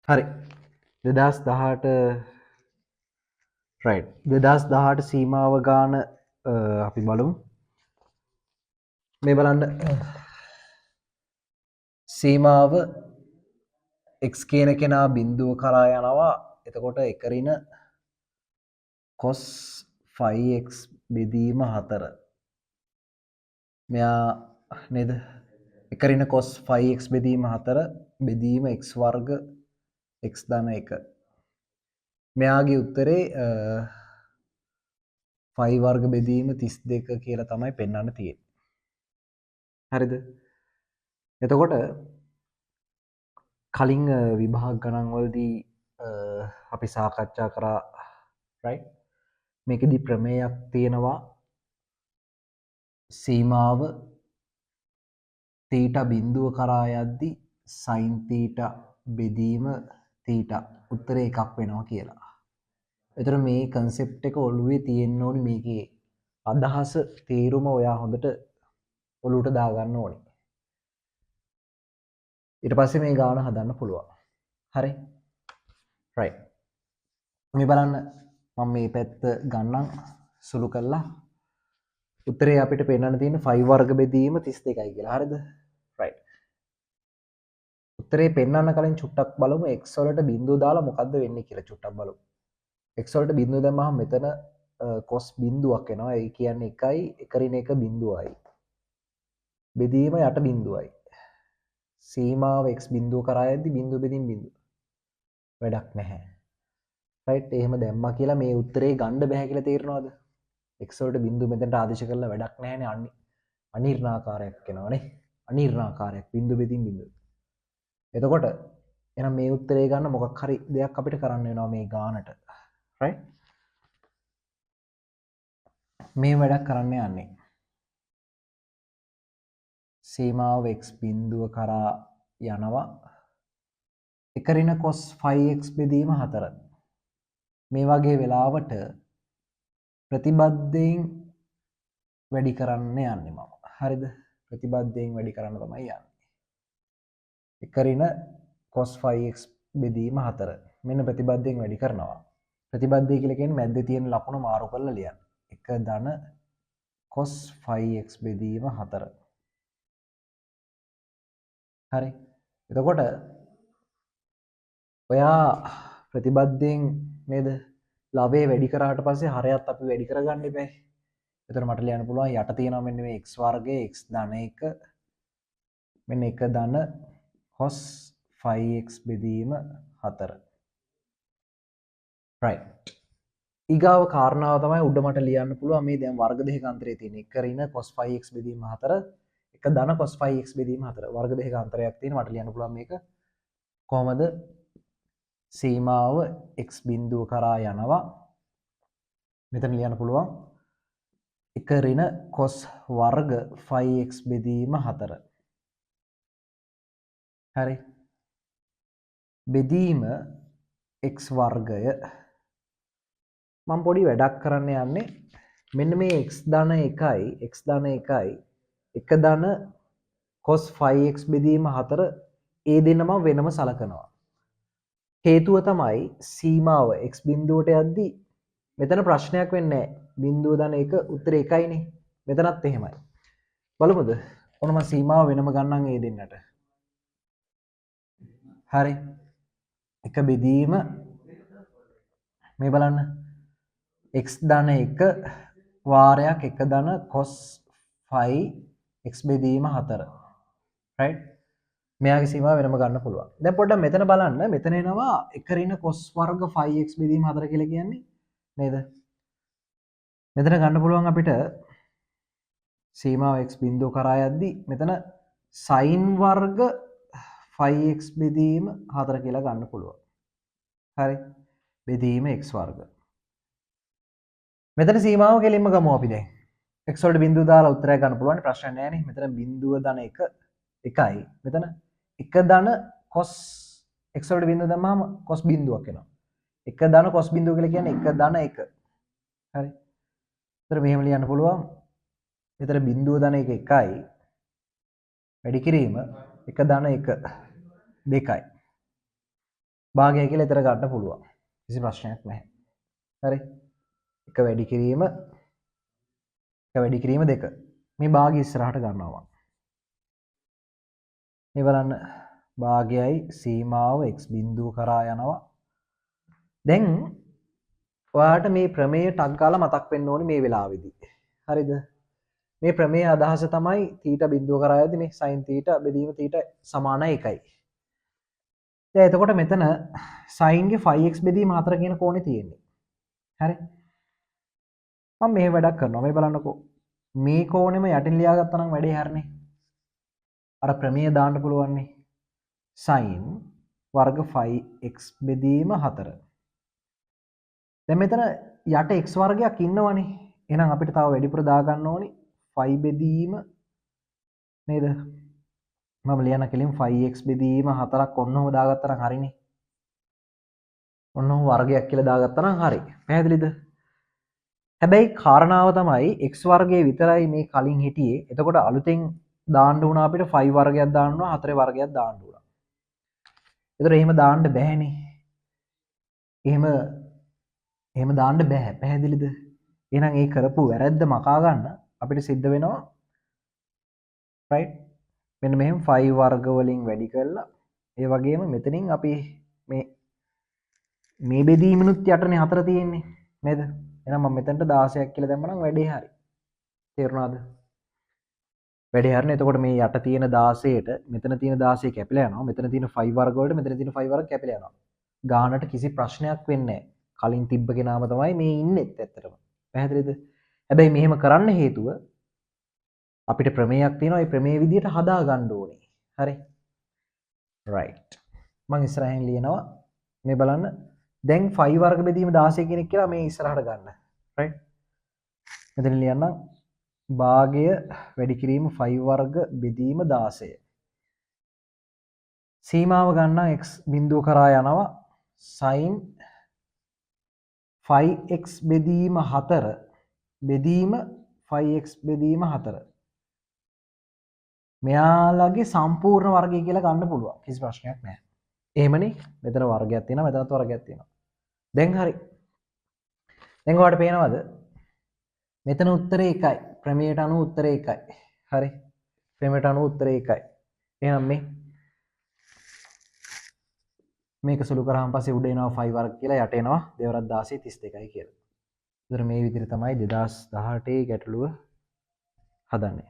හරි 2018 රයිට් 2018 සීමාව ගාන අපි බලමු මේ බලන්න සීමාව x කියන කෙනා බිඳුව කරා යනවා එතකොට එකරින cos 5x බෙදීම 4 මෙයා නේද එකරින cos 5x බෙදීම 4 බෙදීම x වර්ග x ධන 1 මෙයාගේ උත්තරේ 5 වර්ග බෙදීම 32 කියලා තමයි පෙන්වන්න තියෙන්නේ. හරිද? එතකොට කලින් විභාග ගණන් වලදී අපි සාකච්ඡා කරා right මේකෙදි ප්‍රමේයක් තියෙනවා සීමාව θ බිඳුව කරා යද්දි sin θ බෙදීම θ උත්තරේ එකක් වෙනවා කියලා. එතන මේ concept එක ඔළුවේ තියෙන්න ඕනි මේකේ අදහස තේරුම ඔයා හොඳට ඔලුවට දා ගන්න ඕනි. ඊට පස්සේ මේ ගාන හදන්න පුළුවන්. හරි? right. මේ බලන්න මම මේ පැත්ත ගන්නම් සුළු කරලා උත්තරේ අපිට පෙන්වන්න තියෙන්නේ 5 වර්ග බෙදීම 32යි කියලා. හරිද? right. උත්තරේ පෙන්වන්න කලින් චුට්ටක් බලමු x වලට බිඳුව දාලා මොකද්ද වෙන්නේ කියලා චුට්ටක් බලමු. x වලට බිඳුව දැම්මම මෙතන cos බිඳුවක් එනවා. ඒ කියන්නේ 1යි 1 බිඳුවයි. බෙදීම යට බිඳුවයි. සීමාව x බිඳුව කරා යද්දි බිඳුව බෙදීම බිඳුව. වැඩක් නැහැ. right එහෙම දැම්මා කියලා මේ උත්තරේ ගන්න බෑ කියලා තේරෙනවද? x වලට බිඳුව මෙතනට ආදේශ කරලා වැඩක් නැහැනේ. අනිර්ණාකාරයක් වෙනවනේ. අනිර්ණාකාරයක් බිඳුව බෙදීම බිඳුව. එතකොට එහෙනම් මේ උත්තරේ ගන්න මොකක් හරි දෙයක් අපිට කරන්න වෙනවා මේ ගානට. right මේ වැඩක් කරන්න යන්නේ. සීමාව x බිඳුව කරා යනවා. එකරින cos 5x බෙදීම 4. මේ වගේ වෙලාවට ප්‍රතිබද්ධයෙන් වැඩි කරන්න යන්නේ මම. හරිද? ප්‍රතිබද්ධයෙන් වැඩි කරන්න තමයි යන්නේ. එකරින cos 5x බෙදීම 4. මෙන්න ප්‍රතිබද්ධයෙන් වැඩි කරනවා. ප්‍රතිබද්ධය කියලා කියන්නේ මැද්දේ තියෙන ලකුණ මාරු කරලා ලියන්න. 1 ධන cos 5x බෙදීම 4. හරි. එතකොට ඔයා ප්‍රතිබද්ධයෙන් නේද? ලවයේ වැඩි කරාට පස්සේ හරයත් අපි වැඩි කරගන්න ඉබේ. එතන මට ලියන්න පුළුවන් යට තියෙනවා මෙන්න මේ x වර්ගයේ x ධන 1 මෙන්න 1 ධන cos 5x බෙදීම 4. right. ඊගාව කාරණාව තමයි උඩ මට ලියන්න පුළුවන් මේ දැන් වර්ග දෙකක අන්තරයේ තියෙන 1 රින cos 5x බෙදීම 4 1 ධන cos 5x බෙදීම 4 වර්ග දෙකක අන්තරයක් තියෙන මට ලියන්න පුළුවන් මේක කොහමද සීමාව x බිඳුව කරා යනවා මෙතන ලියන්න පුළුවන් 1 රින cos වර්ග 5x බෙදීම 4 හරි බෙදීම x වර්ගය මම පොඩි වැඩක් කරන්න යන්නේ මෙන්න මේ x ධන 1යි x ධන 1යි 1 ධන cos 5x බෙදීම 4 ඒ දෙන්නම වෙනම සලකනවා හේතුව තමයි සීමාව x බිඳුවට යද්දි මෙතන ප්‍රශ්නයක් වෙන්නේ නැහැ බිඳුව ධන 1 උත්තරේ 1යිනේ මෙතනත් එහෙමයි බලමුද ඔන්න මම සීමාව වෙනම ගන්නම් ඒ දෙන්නට හරි එක බෙදීම මේ බලන්න x ධන 1 වාරයක් 1 ධන cos 5 x බෙදීම 4 right මෙයාගේ සීමාව වෙනම ගන්න පුළුවන් දැන් පොඩ්ඩක් මෙතන බලන්න මෙතන එනවා 1 රින cos වර්ග 5x බෙදීම 4 කියලා කියන්නේ නේද මෙතන ගන්න පුළුවන් අපිට සීමාව x බිඳුව කරා යද්දි මෙතන sin වර්ග 5x බෙදීම 4 කියලා ගන්න පුළුවන් හරි බෙදීම x වර්ග මෙතන සීමාව කෙලින්ම ගමු අපි දැන් x වලට බිඳුව දාලා උත්තරයක් ගන්න පුළුවන් ප්‍රශ්න නැහැ නේ මෙතන බිඳුව ධන 1 1යි මෙතන 1 ධන cos x වලට බිඳුව දැම්මම cos බිඳුවක් එනවා 1 ධන cos බිඳුව කියලා කියන්නේ 1 ධන 1 හරි එතන මෙහෙම ලියන්න පුළුවන් මෙතන බිඳුව ධන 1 1යි වැඩි කිරීම 1 ධන 1 2යි භාගය කියලා එතර ගන්න පුළුවන්. කිසි ප්‍රශ්නයක් නැහැ. හරි. එක වැඩි කිරීම දෙක. මේ භාගය ඉස්සරහට ගන්නවා. මේ බලන්න භාගයයි සීමාව x බිඳුව කරා යනවා. දැන් ඔයාට මේ ප්‍රමේය ටක් ගාලා මතක් වෙන්න ඕනේ මේ වෙලාවේදී. හරිද? මේ ප්‍රමේය අදහස තමයි θ බිඳුව කරා යද්දි මේ sin θ බෙදීම θ සමානයි 1යි. දැන් එතකොට මෙතන sin ගේ 5x බෙදීම 4 කියන කෝණේ තියෙන්නේ. හරි? මම මේ වැඩක් කරනවා. මේ බලන්නකෝ. මේ කෝණෙම යටින් ලියාගත්තා නම් වැඩේ හරිනේ. අර ප්‍රමේය දාන්න පුළුවන් නේ. sin වර්ග 5x බෙදීම 4. දැන් මෙතන යට x වර්ගයක් ඉන්නවනේ. එහෙනම් අපිට තව වැඩිපුර දාගන්න ඕනි 5 බෙදීම නේද? මම ලියන කෙලින් 5x බෙදීම 4ක් ඔන්නෝම දාගත්තා නම් හරිනේ. ඔන්නෝම වර්ගයක් කියලා දාගත්තා නම් හරි. පැහැදිලිද? හැබැයි කාරණාව තමයි x වර්ගයේ විතරයි මේ කලින් හිටියේ. එතකොට අලුතෙන් දාන්න උනා අපිට 5 වර්ගයක් දාන්න උනා 4 වර්ගයක් දාන්න උනා. ඒතර එහෙම දාන්න බෑනේ. එහෙම දාන්න බෑ. පැහැදිලිද? එහෙනම් ඒ කරපු වැරද්ද මකා ගන්න අපිට සිද්ධ වෙනවා right මෙන්න මෙහෙම 5 වර්ග වලින් වැඩි කරලා ඒ වගේම මෙතනින් අපි මේ බෙදීමිනුත් යටනේ 4 තියෙන්නේ නේද? එහෙනම් මම මෙතනට 16ක් කියලා දැම්මනම් වැඩේ හරි. තේරුණාද? වැඩේ හරිනේ. එතකොට මේ යට තියෙන 16ට මෙතන තියෙන 16 කැපිලා යනවා. මෙතන තියෙන 5 වර්ග වලට මෙතන තියෙන 5 වර්ග කැපිලා යනවා. ගානට කිසි ප්‍රශ්නයක් වෙන්නේ නැහැ. කලින් තිබ්බ කෙනාම තමයි මේ ඉන්නෙත් ඇත්තටම. පැහැදිලිද? හැබැයි මෙහෙම කරන්න හේතුව අපිට ප්‍රමේයක් තියෙනවා. ඒ ප්‍රමේය විදියට හදා ගන්න ඕනේ. හරි? right. මම ඉස්සරහින් ලියනවා. මේ බලන්න. දැන් 5 වර්ග බෙදීම 16 කෙනෙක් කියලා මේ ඉස්සරහට ගන්න. right? මෙතන ලියන්න භාගය වැඩි කිරීම 5 වර්ග බෙදීම 16. සීමාව ගන්න x බිඳුව කරා යනවා sin 5x බෙදීම 4 බෙදීම 5x බෙදීම 4. මෙයාලගේ සම්පූර්ණ වර්ගය කියලා ගන්න පුළුවන්. කිසි ප්‍රශ්නයක් නැහැ. එහෙමනේ. මෙතන වර්ගයක් තියෙනවා, මෙතනත් වර්ගයක් තියෙනවා. දැන් හරි. දැන් ඔයාලට පේනවද? මෙතන උත්තරේ 1යි. ප්‍රමේයට අනුව උත්තරේ 1යි. හරි. ප්‍රමේයට අනුව උත්තරේ 1යි. එහෙනම් මේක සුළු කරාම පස්සේ උඩ එනවා 5 වර්ග කියලා යට එනවා 2 වරක් 16 32යි කියලා. ඒතර මේ විදිහට තමයි 2018 ගැටලුව හදන්නේ.